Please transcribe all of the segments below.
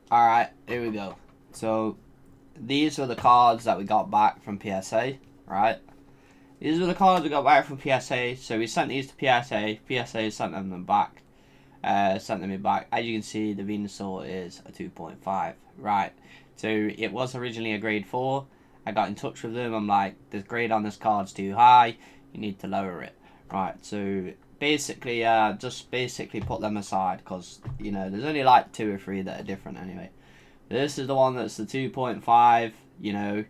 Alright, here we go. So, these are the cards that we got back from PSA, right? These are the cards we got back from PSA. So we sent these to PSA. PSA sent them back. Sent them back. As you can see, the Venusaur is a 2.5. Right. So it was originally a grade 4. I got in touch with them. I'm like, the grade on this card's too high. You need to lower it. Right. So basically, just basically put them aside because, you know, there's only like 2 or 3 that are different anyway. This is the one that's the 2.5, you know,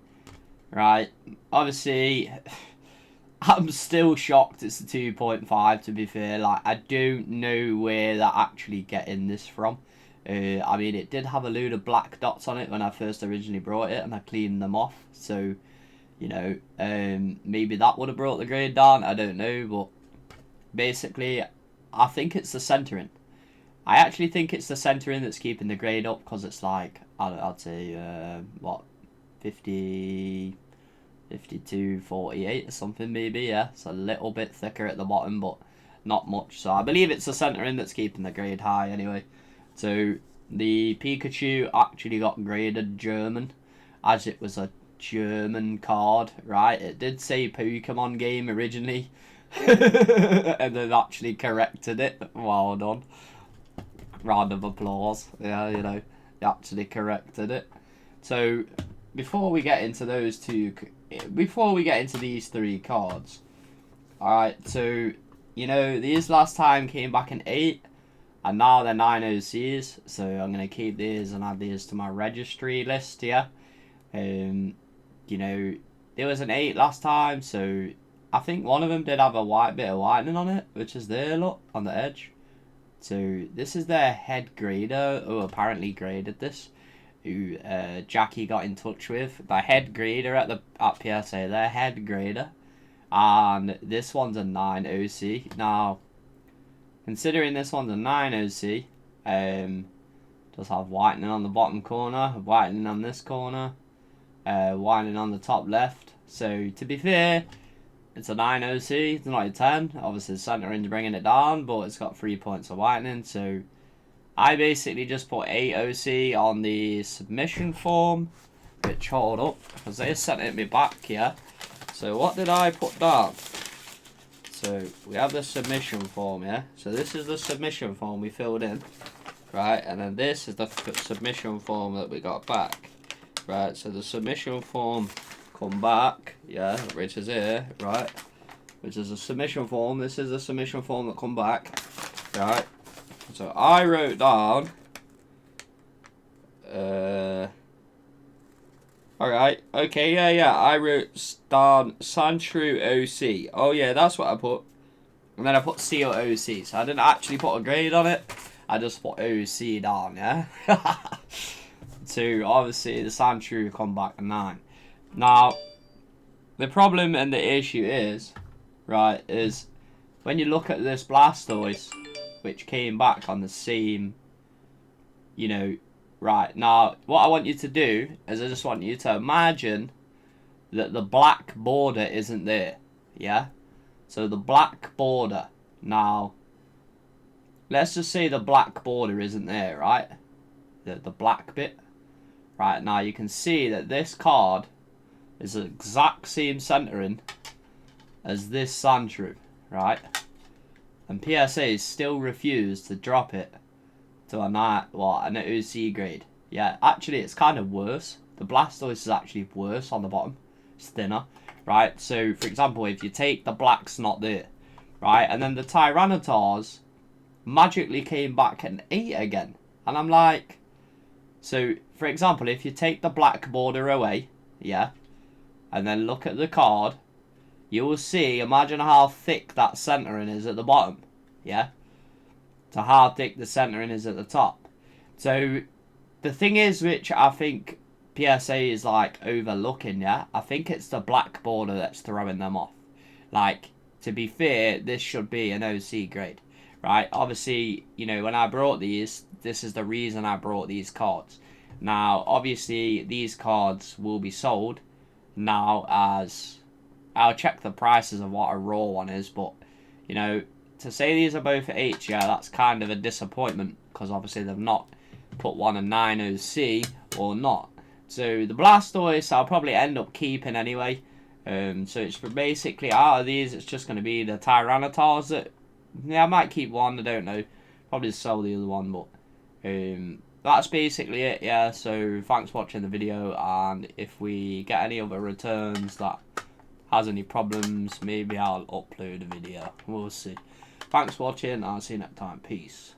right? Obviously, I'm still shocked it's the 2.5, to be fair. Like, I don't know where they're actually getting this from. I mean, it did have a load of black dots on it when I first originally brought it, and I cleaned them off. So, you know, maybe that would have brought the grade down. I don't know, but basically, I think it's the centering. I actually think it's the centering that's keeping the grade up because it's like, I'd say, what, 50, 52, 48 or something maybe, yeah. It's a little bit thicker at the bottom, but not much. So I believe it's the centering that's keeping the grade high anyway. So the Pikachu actually got graded German, as it was a German card, right? It did say Pokemon game originally, and they've actually corrected it. Well done. Round of applause. Yeah, you know, they actually corrected it. So before we get into these 3 cards, alright, so, you know, these last time came back in 8, and now they're 9 OCs, so I'm going to keep these and add these to my registry list here. You know, there was an 8 last time, so I think one of them did have a white bit of whitening on it, which is there, look, on the edge. So this is their head grader, who apparently graded this, who Jackie got in touch with. The head grader at PSA, their head grader, and this one's a 9 OC. Now, considering this one's a 9 OC, does have whitening on the bottom corner, whitening on this corner, whitening on the top left. So to be fair, it's a 9 OC, it's not a 10. Obviously, the centering's bringing it down, but it's got 3 points of whitening. So I basically just put 8 OC on the submission form, which, hold up, because they sent it me back here. So what did I put down? So we have the submission form, yeah? So this is the submission form we filled in, right? And then this is the submission form that we got back, right? So the submission form come back, yeah, which is here, right? Which is a submission form. This is the submission form that come back, right? So I wrote down, alright, okay, yeah, I wrote down Sandshrew OC. Oh yeah, that's what I put. And then I put Seal OC, so I didn't actually put a grade on it. I just put OC down, yeah? So obviously the Sandshrew come back a 9. Now, the problem and the issue is, right, is when you look at this Blastoise, which came back on the same, you know, right, now, what I want you to do is I just want you to imagine that the black border isn't there, yeah? So the black border, now, let's just say the black border isn't there, right? The black bit. Right, now you can see that this card is the exact same centering as this Sandshrew, right? And PSA still refused to drop it to an OC grade. Yeah, actually it's kind of worse. The Blastoise is actually worse on the bottom. It's thinner, right? So, for example, if you take the black's not there, right? And then the Tyrannotars magically came back an 8 again. And I'm like, so, for example, if you take the black border away, yeah, and then look at the card, you will see, imagine how thick that centering is at the bottom, yeah, to how thick the centering is at the top. So the thing is, which I think PSA is like overlooking, yeah, I think it's the black border that's throwing them off. Like, to be fair, this should be an OC grade, right? Obviously, you know, when I brought these, this is the reason I brought these cards. Now, obviously, these cards will be sold now, as I'll check the prices of what a raw one is, but, you know, to say these are both at 8, yeah, that's kind of a disappointment, because obviously they've not put one of 9 OC or not. So the Blastoise I'll probably end up keeping anyway. So it's basically, out of these, it's just going to be the Tyrannotars that, yeah, I might keep one, I don't know. Probably sell the other one, but that's basically it, yeah. So thanks for watching the video, and if we get any other returns that has any problems, maybe I'll upload a video. We'll see. Thanks for watching, and I'll see you next time. Peace.